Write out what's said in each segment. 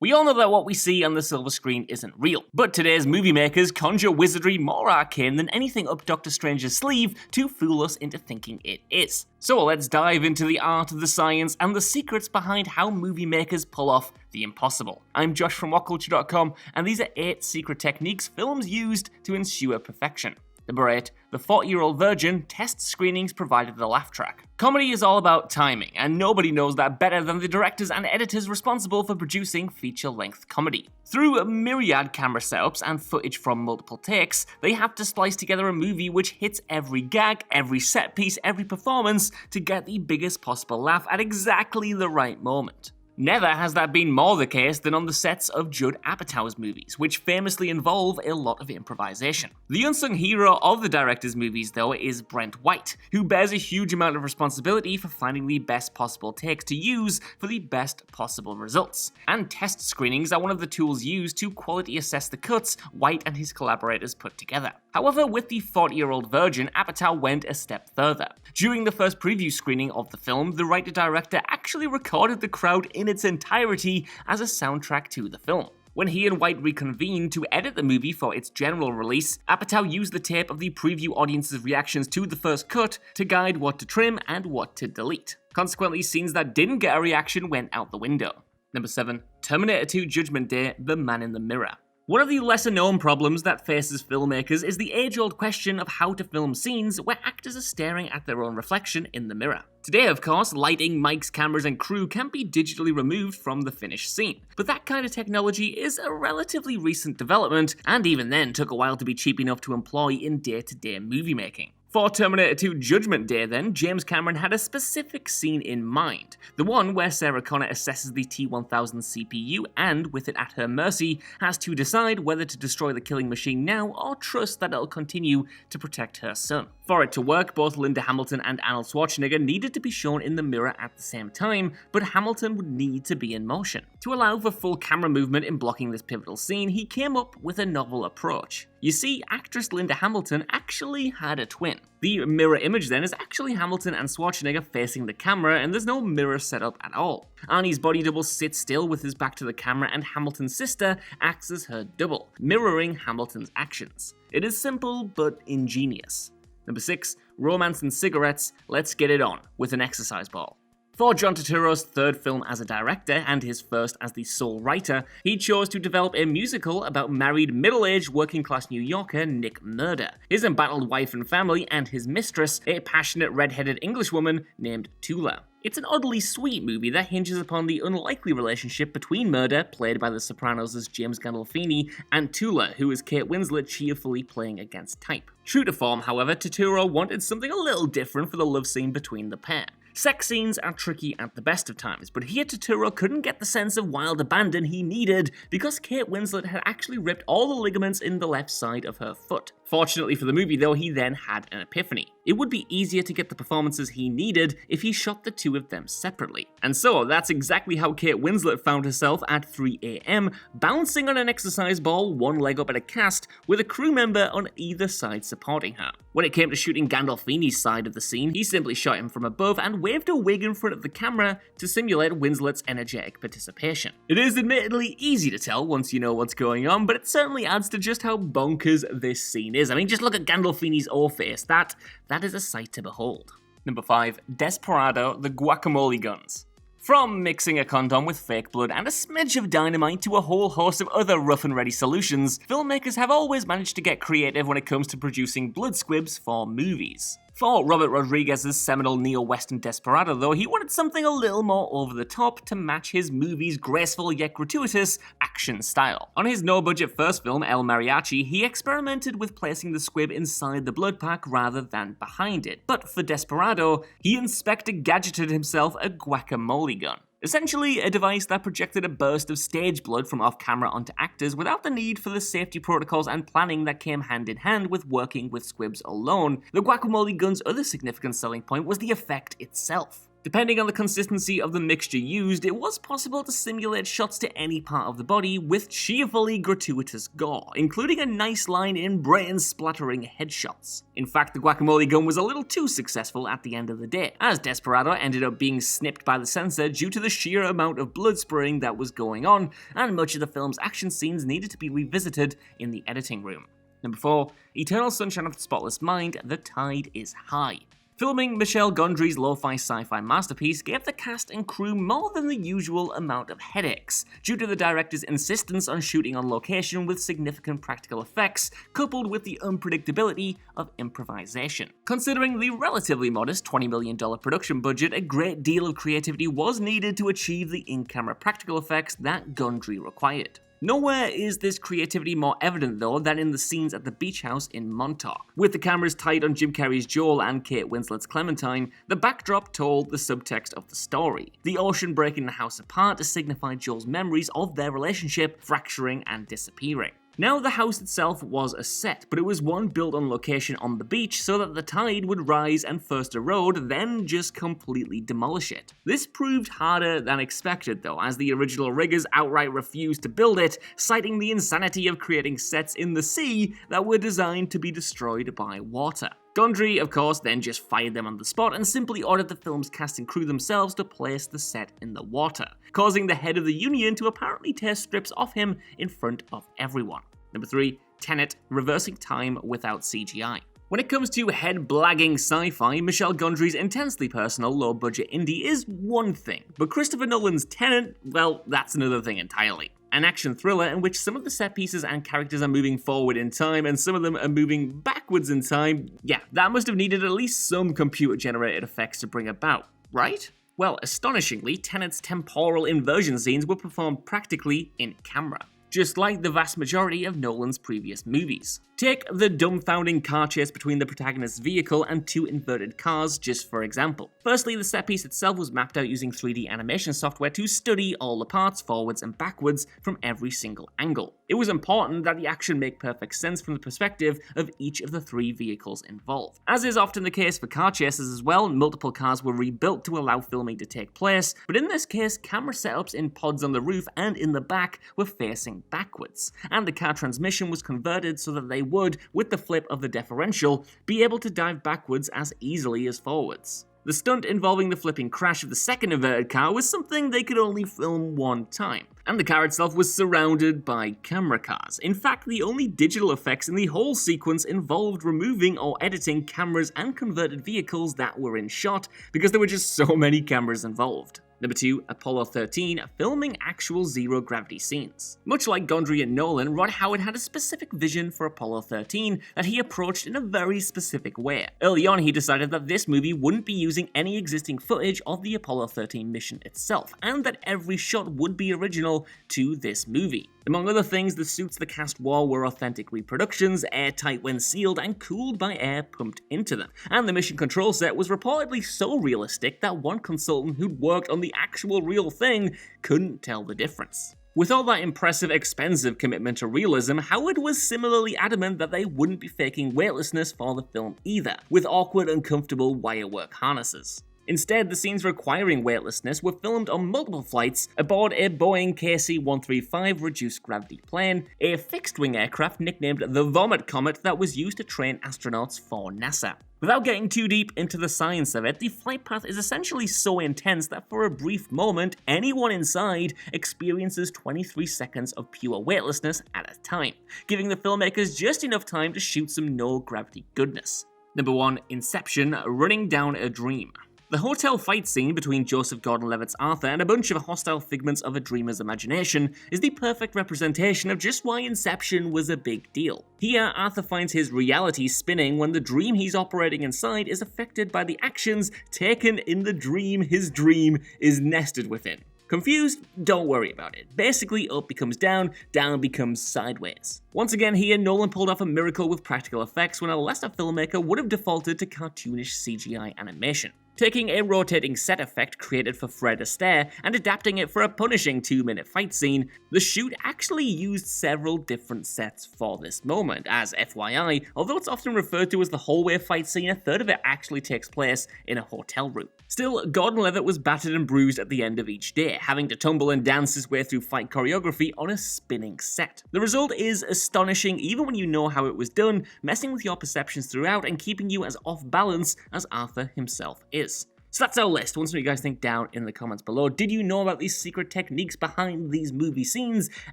We all know that what we see on the silver screen isn't real, but today's movie makers conjure wizardry more arcane than anything up Doctor Strange's sleeve to fool us into thinking it is. So let's dive into the art of the science and the secrets behind how movie makers pull off the impossible. I'm Josh from WhatCulture.com, and these are 8 secret techniques films used to ensure perfection. Number 8. The 40-year-old virgin test screenings provided the laugh track. Comedy is all about timing, and nobody knows that better than the directors and editors responsible for producing feature-length comedy. Through a myriad camera setups and footage from multiple takes, they have to splice together a movie which hits every gag, every set piece, every performance to get the biggest possible laugh at exactly the right moment. Never has that been more the case than on the sets of Judd Apatow's movies, which famously involve a lot of improvisation. The unsung hero of the director's movies, though, is Brent White, who bears a huge amount of responsibility for finding the best possible takes to use for the best possible results. And test screenings are one of the tools used to quality assess the cuts White and his collaborators put together. However, with the 40-year-old virgin, Apatow went a step further. During the first preview screening of the film, the writer-director actually recorded the crowd in its entirety as a soundtrack to the film. When he and White reconvened to edit the movie for its general release, Apatow used the tape of the preview audience's reactions to the first cut to guide what to trim and what to delete. Consequently, scenes that didn't get a reaction went out the window. Number 7. Terminator 2 Judgment Day, The Man in the Mirror. One of the lesser-known problems that faces filmmakers is the age-old question of how to film scenes where actors are staring at their own reflection in the mirror. Today, of course, lighting, mics, cameras, and crew can be digitally removed from the finished scene, but that kind of technology is a relatively recent development, and even then took a while to be cheap enough to employ in day-to-day movie making. For Terminator 2 Judgment Day then, James Cameron had a specific scene in mind, the one where Sarah Connor assesses the T-1000 CPU and, with it at her mercy, has to decide whether to destroy the killing machine now or trust that it'll continue to protect her son. For it to work, both Linda Hamilton and Arnold Schwarzenegger needed to be shown in the mirror at the same time, but Hamilton would need to be in motion. To allow for full camera movement in blocking this pivotal scene, he came up with a novel approach. You see, actress Linda Hamilton actually had a twin. The mirror image then is actually Hamilton and Schwarzenegger facing the camera, and there's no mirror set up at all. Arnie's body double sits still with his back to the camera, and Hamilton's sister acts as her double, mirroring Hamilton's actions. It is simple but ingenious. Number 6. Romance and cigarettes, let's get it on with an exercise ball. For John Turturro's third film as a director and his first as the sole writer, he chose to develop a musical about married, middle-aged, working-class New Yorker Nick Murder, his embattled wife and family, and his mistress, a passionate red-headed Englishwoman named Tula. It's an oddly sweet movie that hinges upon the unlikely relationship between Murder, played by The Sopranos' James Gandolfini, and Tula, who is Kate Winslet cheerfully playing against type. True to form, however, Turturro wanted something a little different for the love scene between the pair. Sex scenes are tricky at the best of times, but here Turturro couldn't get the sense of wild abandon he needed because Kate Winslet had actually ripped all the ligaments in the left side of her foot. Fortunately for the movie though, he then had an epiphany. It would be easier to get the performances he needed if he shot the two of them separately. And so that's exactly how Kate Winslet found herself at 3 AM, bouncing on an exercise ball, one leg up at a cast, with a crew member on either side supporting her. When it came to shooting Gandolfini's side of the scene, he simply shot him from above and waved a wig in front of the camera to simulate Winslet's energetic participation. It is admittedly easy to tell once you know what's going on, but it certainly adds to just how bonkers this scene is. I mean, just look at Gandolfini's O-face. That is a sight to behold. Number 5. Desperado, the guacamole guns. From mixing a condom with fake blood and a smidge of dynamite to a whole host of other rough and ready solutions, filmmakers have always managed to get creative when it comes to producing blood squibs for movies. For Robert Rodriguez's seminal neo-western Desperado, though, he wanted something a little more over the top to match his movie's graceful yet gratuitous action style. On his no-budget first film, El Mariachi, he experimented with placing the squib inside the blood pack rather than behind it. But for Desperado, he Inspector Gadgeted himself a guacamole gun. Essentially, a device that projected a burst of stage blood from off-camera onto actors without the need for the safety protocols and planning that came hand in hand with working with squibs alone. The guacamole gun's other significant selling point was the effect itself. Depending on the consistency of the mixture used, it was possible to simulate shots to any part of the body with cheerfully gratuitous gore, including a nice line in brain-splattering headshots. In fact, the guacamole gun was a little too successful at the end of the day, as Desperado ended up being snipped by the censor due to the sheer amount of blood spraying that was going on, and much of the film's action scenes needed to be revisited in the editing room. Number 4. Eternal Sunshine of the Spotless Mind, The Tide is High. Filming Michel Gondry's lo-fi sci-fi masterpiece gave the cast and crew more than the usual amount of headaches, due to the director's insistence on shooting on location with significant practical effects, coupled with the unpredictability of improvisation. Considering the relatively modest $20 million production budget, a great deal of creativity was needed to achieve the in-camera practical effects that Gondry required. Nowhere is this creativity more evident though than in the scenes at the beach house in Montauk. With the cameras tight on Jim Carrey's Joel and Kate Winslet's Clementine, the backdrop told the subtext of the story. The ocean breaking the house apart to signify Joel's memories of their relationship fracturing and disappearing. Now, the house itself was a set, but it was one built on location on the beach so that the tide would rise and first erode, then just completely demolish it. This proved harder than expected though, as the original riggers outright refused to build it, citing the insanity of creating sets in the sea that were designed to be destroyed by water. Gondry, of course, then just fired them on the spot and simply ordered the film's cast and crew themselves to place the set in the water, causing the head of the union to apparently tear strips off him in front of everyone. Number 3. Tenet, Reversing Time Without CGI. When it comes to head-blagging sci-fi, Michel Gondry's intensely personal, low-budget indie is one thing, but Christopher Nolan's Tenet, well, that's another thing entirely. An action thriller in which some of the set pieces and characters are moving forward in time and some of them are moving backwards in time. Yeah, that must have needed at least some computer-generated effects to bring about, right? Well, astonishingly, Tenet's temporal inversion scenes were performed practically in camera, just like the vast majority of Nolan's previous movies. Take the dumbfounding car chase between the protagonist's vehicle and two inverted cars just for example. Firstly, the set piece itself was mapped out using 3D animation software to study all the parts forwards and backwards from every single angle. It was important that the action make perfect sense from the perspective of each of the three vehicles involved. As is often the case for car chases as well, multiple cars were rebuilt to allow filming to take place, but in this case, camera setups in pods on the roof and in the back were facing backwards, and the car transmission was converted so that they would, with the flip of the differential, be able to dive backwards as easily as forwards. The stunt involving the flipping crash of the second inverted car was something they could only film one time, and the car itself was surrounded by camera cars. In fact, the only digital effects in the whole sequence involved removing or editing cameras and converted vehicles that were in shot, because there were just so many cameras involved. Number 2, Apollo 13, filming actual zero-gravity scenes. Much like Gondry and Nolan, Rod Howard had a specific vision for Apollo 13 that he approached in a very specific way. Early on, he decided that this movie wouldn't be using any existing footage of the Apollo 13 mission itself, and that every shot would be original to this movie. Among other things, the suits the cast wore were authentic reproductions, airtight when sealed and cooled by air pumped into them. And the mission control set was reportedly so realistic that one consultant who'd worked on the actual real thing couldn't tell the difference. With all that impressive, expensive commitment to realism, Howard was similarly adamant that they wouldn't be faking weightlessness for the film either, with awkward, uncomfortable wirework harnesses. Instead, the scenes requiring weightlessness were filmed on multiple flights aboard a Boeing KC-135 reduced gravity plane, a fixed-wing aircraft nicknamed the Vomit Comet that was used to train astronauts for NASA. Without getting too deep into the science of it, the flight path is essentially so intense that for a brief moment, anyone inside experiences 23 seconds of pure weightlessness at a time, giving the filmmakers just enough time to shoot some no-gravity goodness. Number 1, Inception, Running Down a Dream. The hotel fight scene between Joseph Gordon-Levitt's Arthur and a bunch of hostile figments of a dreamer's imagination is the perfect representation of just why Inception was a big deal. Here, Arthur finds his reality spinning when the dream he's operating inside is affected by the actions taken in the dream his dream is nested within. Confused? Don't worry about it. Basically, up becomes down, down becomes sideways. Once again here, Nolan pulled off a miracle with practical effects when a lesser filmmaker would have defaulted to cartoonish CGI animation. Taking a rotating set effect created for Fred Astaire and adapting it for a punishing 2-minute fight scene, the shoot actually used several different sets for this moment, as FYI, although it's often referred to as the hallway fight scene, a third of it actually takes place in a hotel room. Still, Gordon Levitt was battered and bruised at the end of each day, having to tumble and dance his way through fight choreography on a spinning set. The result is astonishing even when you know how it was done, messing with your perceptions throughout and keeping you as off balance as Arthur himself is. So that's our list. Want to know what you guys think down in the comments below. Did you know about these secret techniques behind these movie scenes?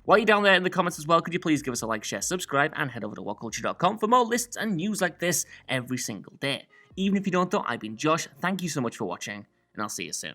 While you're down there in the comments as well, could you please give us a like, share, subscribe, and head over to whatculture.com for more lists and news like this every single day. Even if you don't though, I've been Josh, thank you so much for watching, and I'll see you soon.